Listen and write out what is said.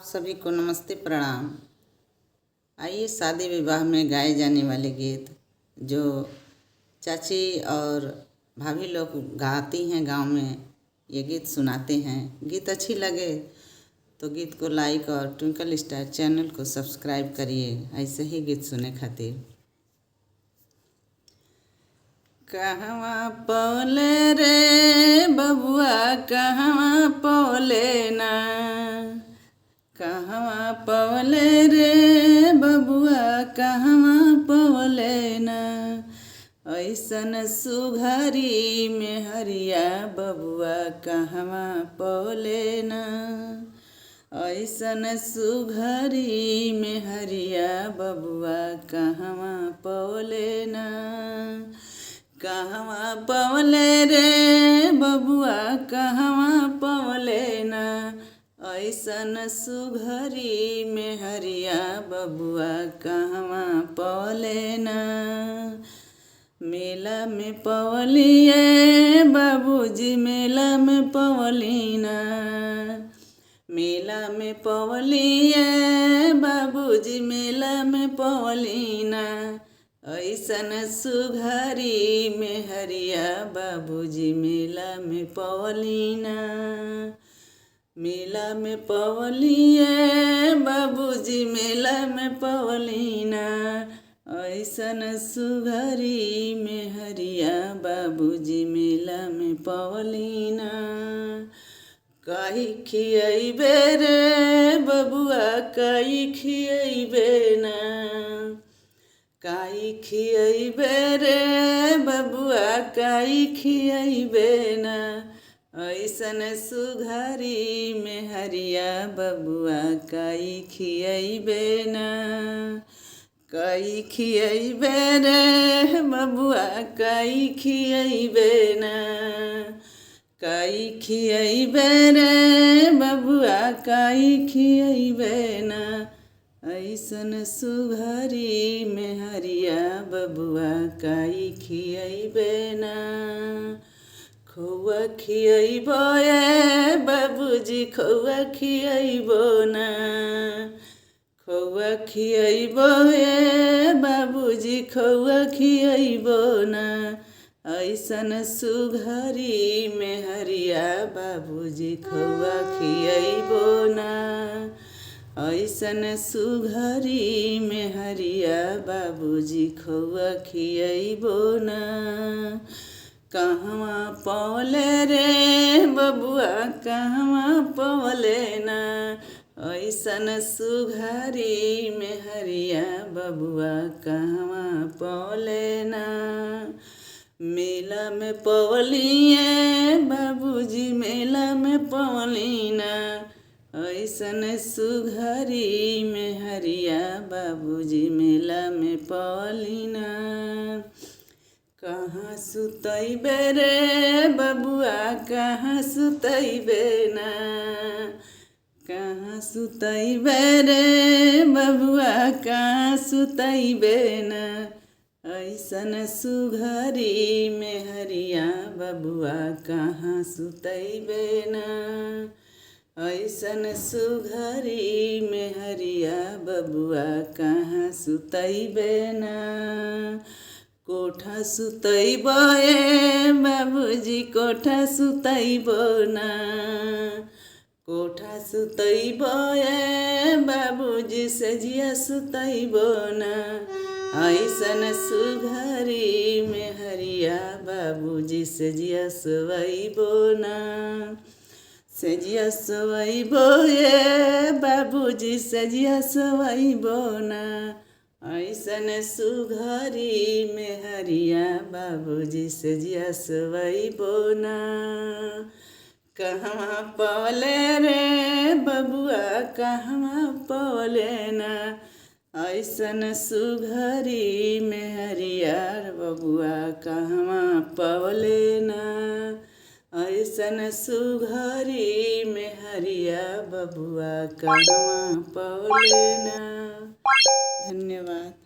सभी को नमस्ते प्रणाम। आइए शादी विवाह में गाए जाने वाले गीत जो चाची और भाभी लोग गाती हैं गांव में, ये गीत सुनाते हैं। गीत अच्छी लगे तो गीत को लाइक और ट्विंकल स्टार चैनल को सब्सक्राइब करिए ऐसे ही गीत सुने खातिर। कहवा पौले रे बबुआ कहवा पौले ना, कहवा पौले रे बबुआ कहवा पौले ना, ऐसन सुघरी में हरिया बबुआ कहवा पौले ना, ऐसन सुघरी में हरिया बबुआ कहवा पौले ना, कहवा पवले रे बबुआ कहवा पवले ना, ऐसन सुघरी में हरिया बबुआ कहवा पवले ना, मेला में पवलिए बाबूजी मेला में पवलीना, मेला में पवलिए बाबूजी मेला में पवलीना, ऐसन सुघरी में हरिया बाबूजी मेला में पवलीना, मेला में पवलिए बाबूजी मेला में पवलीना, ऐसन सुघरी में हरिया बाबूजी मेला में पवलीना, काई खियैबे रे बबुआ काई खियैबे ना, काई खियैबे रे बबुआ काई खियैबे ना, ऐसन सुघरी में हरिया बबुआ काई खियैबे ना, काई खियैबे रे बबुआ काई खियैबे ना, काई खियैबे रे बबुआ काई खियैबे ना, ऐसन सुघरी में हरिया बबुआ काई खियैबे ना, खौआ खियैबो ए बाबूजी खौआ खियैबो ना, खौआ खियैबो ए बाबूजी खौआ खियैबो ना, ऐसन सुघरी में हरिया बाबूजी खौआ खियैबो ना, ऐसन सुघरी में हरिया बाबूजी खौआ खियैबो ना, कहवा पवले रे बबुआ कहवा पवले ना, ऐसन सुघरी में हरिया बबुआ कहवा पवले ना, मेला में पवलिए बाबूजी मेला में पवलीना, ऐसन सुघरी में हरिया बाबूजी मेला में पवलीना, कहाँ सुतैबे रे बबुआ कहाँ सुतैबे ना, कहाँ सुतैबे रे बबुआ कहाँ सुतैबे ना, ऐसन सुघरी में हरिया बबुआ कहाँ सुतैबे ना, ऐसन सुघरी में हरिया बबुआ कहाँ सुतैबे ना, कोठा सुतैबो ए बाबूजी कोठा सुतैबो ना, कोठा सुतैबो ए बाबूजी सजिया सुतैबो ना, ऐसन सुघरी में हरिया बाबूजी सजिया सुवैबो ना, सजिया सुवैबो ए बाबूजी सजिया सुवैबो ना, ऐसन सुघरी में हरिया बाबूजी सजिया सुवैबो ना, कहवा पवले रे बबुआ कहवा पवले ना, ऐसन सुघरी में हरिया बबुआ कहवा पवले ना, ऐसन सुघरी में हरिया बबुआ कहवा पवले ना। धन्यवाद।